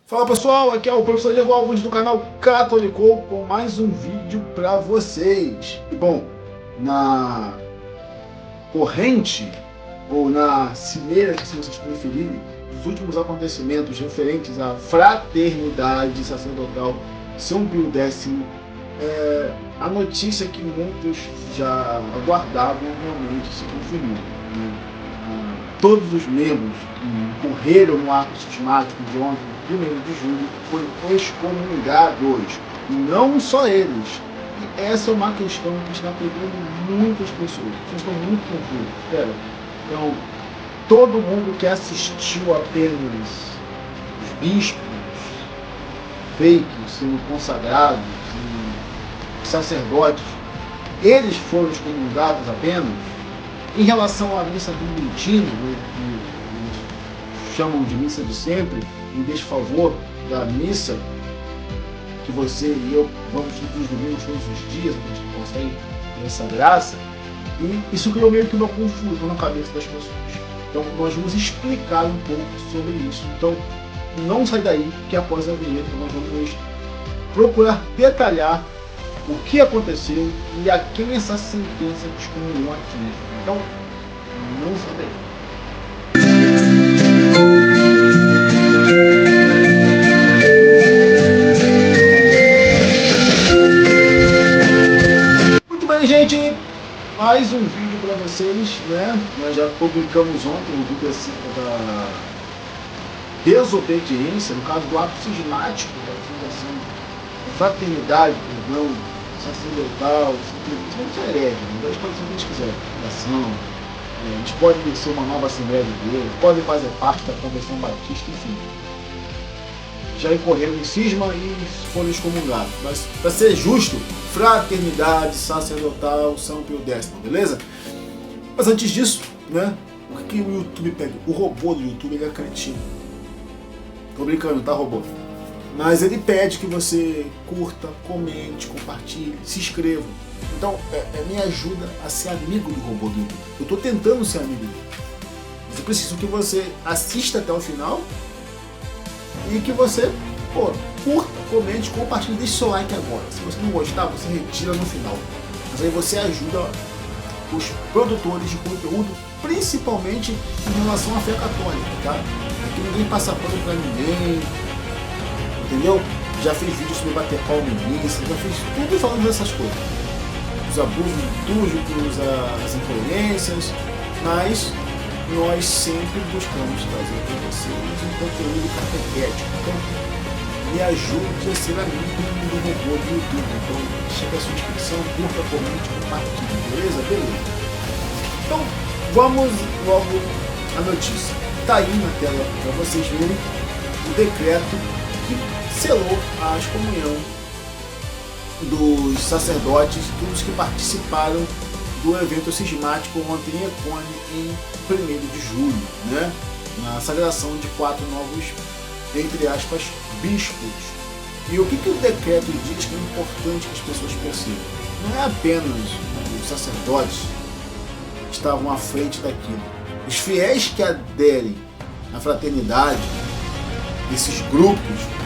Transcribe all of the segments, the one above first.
Fala pessoal, aqui é o professor Diego Alves do canal Catolicou com mais um vídeo para vocês. E bom, na corrente ou na cimeira, se vocês preferirem, dos últimos acontecimentos referentes à fraternidade sacerdotal São Pio X, a notícia que muitos já aguardavam realmente se confirmou. Todos os membros que morreram no ato sistemático de ontem, 1º de julho, foram excomungados. E não só eles. E essa é uma questão que está pegando muitas pessoas. Vocês estão muito confusas. Então, todo mundo que assistiu apenas os bispos fakes sendo consagrados e sacerdotes, eles foram excomungados apenas. Em relação à missa do Mentino, que chamam de missa de sempre, em desfavor da missa que você e eu vamos todos os domingos, todos os dias, a gente consegue ter essa graça, e isso criou meio que uma confusão na cabeça das pessoas. Então nós vamos explicar um pouco sobre isso. Então não sai daí, que após a vinheta nós vamos procurar detalhar o que aconteceu e a quem essa sentença de excomunhão atinge. Então, não sai daí. Muito bem, gente. Mais um vídeo para vocês, né? Nós já publicamos ontem o vídeo da desobediência, no caso do ato sistemático da fundação Fraternidade, perdão, sacerdotal, simplesmente é herege, então eles podem ser o que eles quiserem, fundação, eles podem ser uma nova Assembleia de Deus, podem fazer parte da Convenção Batista, enfim. Já incorreram em cisma e foram excomungados. Mas, para ser justo, Fraternidade Sacerdotal São Pio X, beleza? Mas antes disso, né, o que o YouTube pede? O robô do YouTube, ele é cretino. Tô brincando, tá, robô? Mas ele pede que você curta, comente, compartilhe, se inscreva. Então, me ajuda a ser amigo do robô do YouTube. Eu estou tentando ser amigo dele. Mas eu preciso que você assista até o final e que você, curta, comente, compartilhe, deixe seu like agora. Se você não gostar, você retira no final. Mas aí você ajuda os produtores de conteúdo, principalmente em relação à fé católica, tá? Aqui ninguém passa pano pra ninguém. Entendeu? Já fiz vídeo sobre bater palma em missa, já fiz tudo falando dessas coisas. Os abusos litúrgicos, as incoerências, mas nós sempre buscamos trazer para vocês um conteúdo catequético. Então, me ajude a ser amigo do robô do YouTube. Então, chega a sua inscrição, curta, comente, compartilhe, beleza? Beleza. Então, vamos logo à notícia. Está aí na tela para vocês verem o decreto que selou a excomunhão dos sacerdotes, todos que participaram do evento cismático ontem em Econe, em 1º de julho, né? Na sagração de 4 novos, entre aspas, bispos. E o que o decreto diz que é importante que as pessoas percebam? Não é apenas os sacerdotes que estavam à frente daquilo. Os fiéis que aderem à fraternidade, esses grupos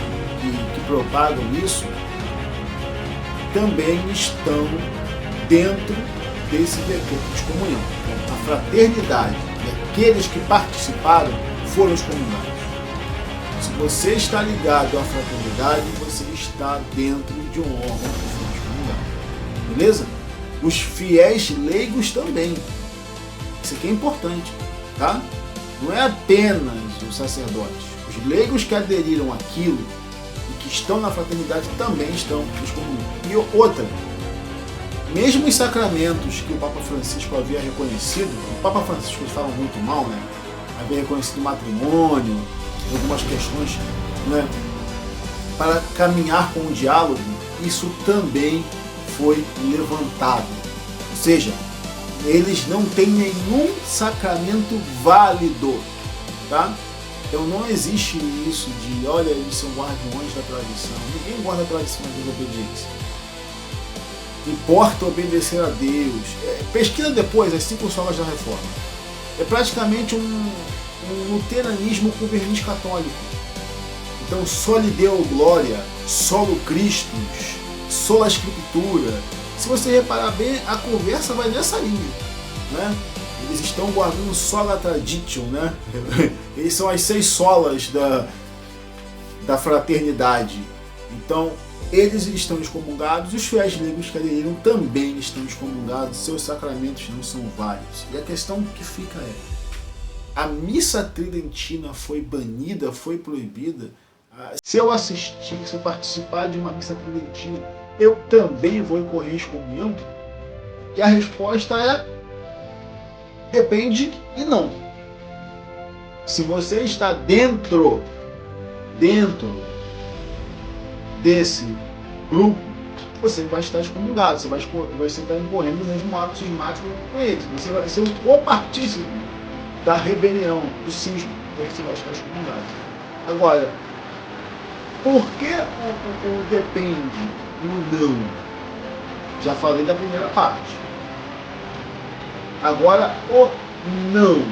que propagam isso, também estão dentro desse decreto de excomunhão. Então, a fraternidade e aqueles que participaram foram excomungados. Se você está ligado à fraternidade, você está dentro de um órgão que foi excomungado. Beleza? Os fiéis leigos também. Isso aqui é importante, tá? Não é apenas os sacerdotes. Os leigos que aderiram àquilo e que estão na fraternidade também estão excomungados. E outra, mesmo os sacramentos que o Papa Francisco havia reconhecido, o Papa Francisco eles falam muito mal, né? Havia reconhecido o matrimônio, algumas questões, né? Para caminhar com o diálogo, isso também foi levantado. Ou seja, eles não têm nenhum sacramento válido, tá? Então não existe isso de, olha, eles são guardiões da tradição. Ninguém guarda a tradição da desobediência. Importa obedecer a Deus. Pesquisa depois as 5 solas da Reforma. É praticamente um luteranismo com verniz católico. Então, soli Deo glória, solo Christus, sola Scriptura. Se você reparar bem, a conversa vai nessa linha, né? Eles estão guardando sola tradition, né? Eles são as 6 solas da fraternidade. Então, eles estão excomungados, os fiéis leigos que aderiram também estão excomungados, seus sacramentos não são válidos. E a questão que fica é: a missa tridentina foi banida, foi proibida? Se eu assistir, se eu participar de uma missa tridentina, eu também vou incorrer em excomunhão? E a resposta é: depende e não. Se você está dentro desse grupo, você vai estar excomungado, você vai estar incorrendo no mesmo ato cismático com eles. Você vai ser o partícipe da rebelião, do cisma, você vai estar excomungado. Agora, por que o depende e o não? Já falei da primeira parte. Agora, o não.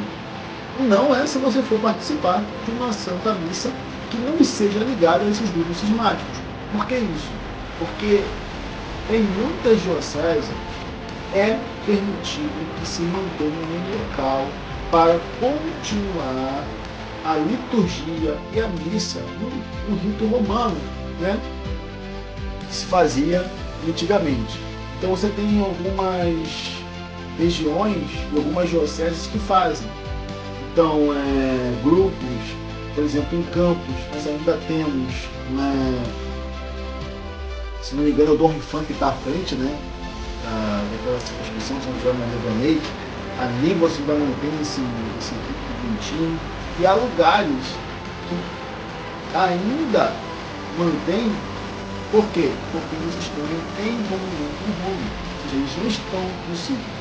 O não é se você for participar de uma santa missa que não seja ligada a esses grupos cismáticos. Por que isso? Porque em muitas dioceses é permitido que se mantenha um local para continuar a liturgia e a missa no rito romano, né? Que se fazia antigamente. Então você tem algumas regiões e algumas dioceses que fazem. Então, grupos, por exemplo, em Campos, nós ainda temos, se não me engano, é o Dom Rifan que está à frente, né? Daquela expressão de São João Maria Vianney. Ali você vai manter esse rito bonitinho. E há lugares que ainda mantém. Por quê? Porque eles estão em comunhão com Roma. Ou seja, eles não estão no civil.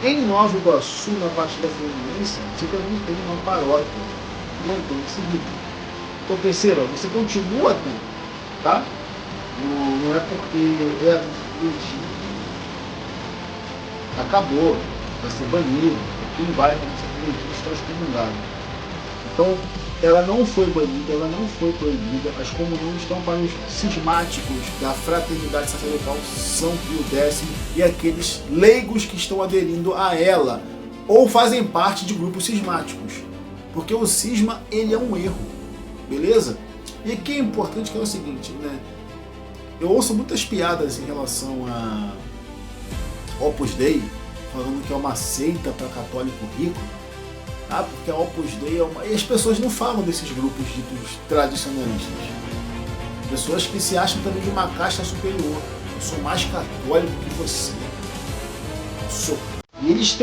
Em Nova Iguaçu, na Baixada Fluminense, você também tem uma paróquia que mantém esse rito. Então, terceiro, você continua tendo, tá? Não é porque é admitido, acabou, vai ser banido, quem vai está excomungado. Então, ela não foi banida, ela não foi proibida, as comunhões estão para os cismáticos da fraternidade sacerdotal São Pio X e aqueles leigos que estão aderindo a ela ou fazem parte de grupos cismáticos, porque o cisma ele é um erro, beleza? E aqui é importante que é o seguinte, né? Eu ouço muitas piadas em relação a Opus Dei, falando que é uma seita para católico rico. Porque a Opus Dei é uma... E as pessoas não falam desses grupos ditos tradicionalistas. Pessoas que se acham também de uma casta superior. Eu sou mais católico que você. E eles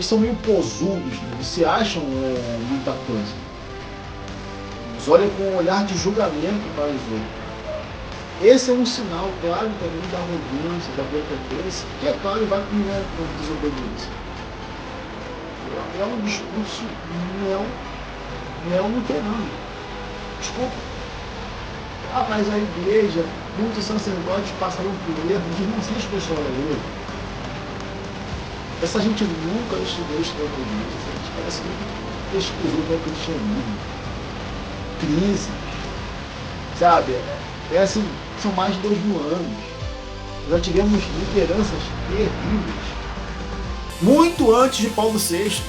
são meio posudos, né? Eles se acham muita coisa. Eles olham com um olhar de julgamento para os outros. Esse é um sinal claro também da arrogância, da prepotência, que é claro vai com desobediência. É um discurso neo-luterano. Desculpa. Mas a igreja, muitos sacerdotes passaram por erro de não ser pessoal da igreja. Essa gente nunca estudou história da igreja, essa gente parece que pesquisou o cristianismo. Crise. Sabe? Assim, são mais de 2000 anos. Já tivemos lideranças terríveis. Muito antes de Paulo VI.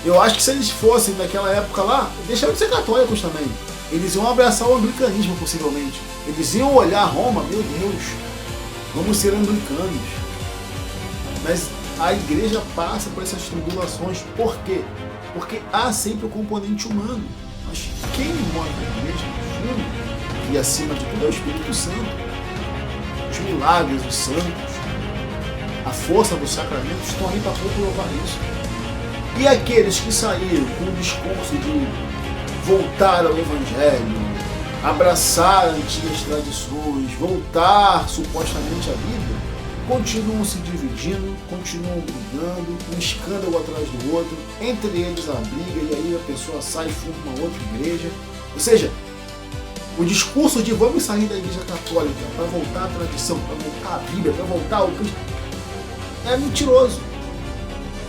Eu acho que se eles fossem daquela época lá, deixaram de ser católicos também. Eles iam abraçar o anglicanismo, possivelmente. Eles iam olhar Roma, meu Deus, vamos ser anglicanos. Mas a igreja passa por essas tribulações. Por quê? Porque há sempre o componente humano. Mas quem mora na igreja, no fundo, e acima de tudo, é o Espírito Santo. Os milagres dos santos, a força dos sacramentos estão aí para comprovar isso. E aqueles que saíram com o discurso de voltar ao Evangelho, abraçar antigas tradições, voltar supostamente à vida, continuam se dividindo, continuam brigando, um escândalo atrás do outro, entre eles a briga, e aí a pessoa sai e funda uma outra igreja. Ou seja, o discurso de vamos sair da igreja católica para voltar à tradição, para voltar à Bíblia, para voltar ao Cristo, é mentiroso.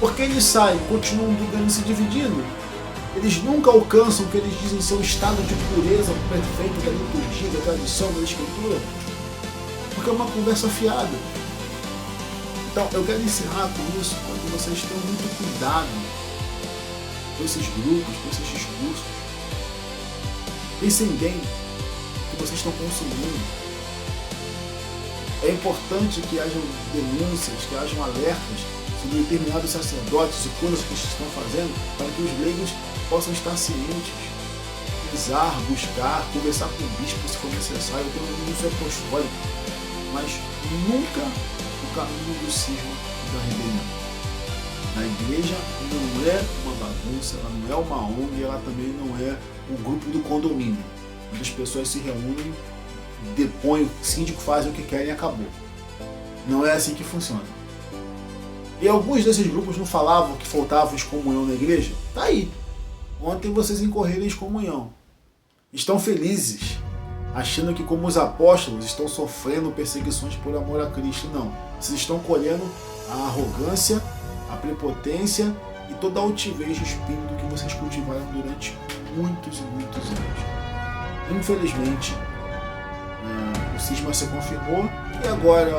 Porque eles saem, continuam brigando e se dividindo, Eles nunca alcançam o que eles dizem ser um estado de pureza perfeito da liturgia, da tradição, da escritura, porque é uma conversa fiada. Então, eu quero encerrar com isso, para que vocês tenham muito cuidado com esses grupos, com esses discursos. Pensem bem no que vocês estão consumindo. É importante que hajam denúncias, que hajam alertas sobre determinados sacerdotes e coisas que eles estão fazendo, para que os leigos possam estar cientes, pesquisar, buscar, conversar com o bispo se for necessário, ter um denúncio apostólico, mas nunca o caminho do cisma e da rebelião. A igreja não é uma bagunça, ela não é uma ONG, ela também não é um grupo do condomínio, onde as pessoas se reúnem, depõem, o síndico faz o que querem e acabou. Não é assim que funciona. E alguns desses grupos não falavam que faltava excomunhão na igreja? Tá aí. Ontem vocês incorreram em excomunhão. Estão felizes, achando que como os apóstolos estão sofrendo perseguições por amor a Cristo. Não. Vocês estão colhendo a arrogância, a prepotência e toda a altivez de espírito que vocês cultivaram durante muitos e muitos anos. Infelizmente, o cisma se confirmou e agora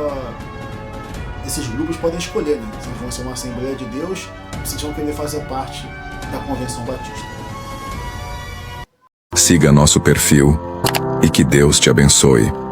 esses grupos podem escolher, né? Se vão ser uma Assembleia de Deus ou se vão querer fazer parte da Convenção Batista. Siga nosso perfil e que Deus te abençoe.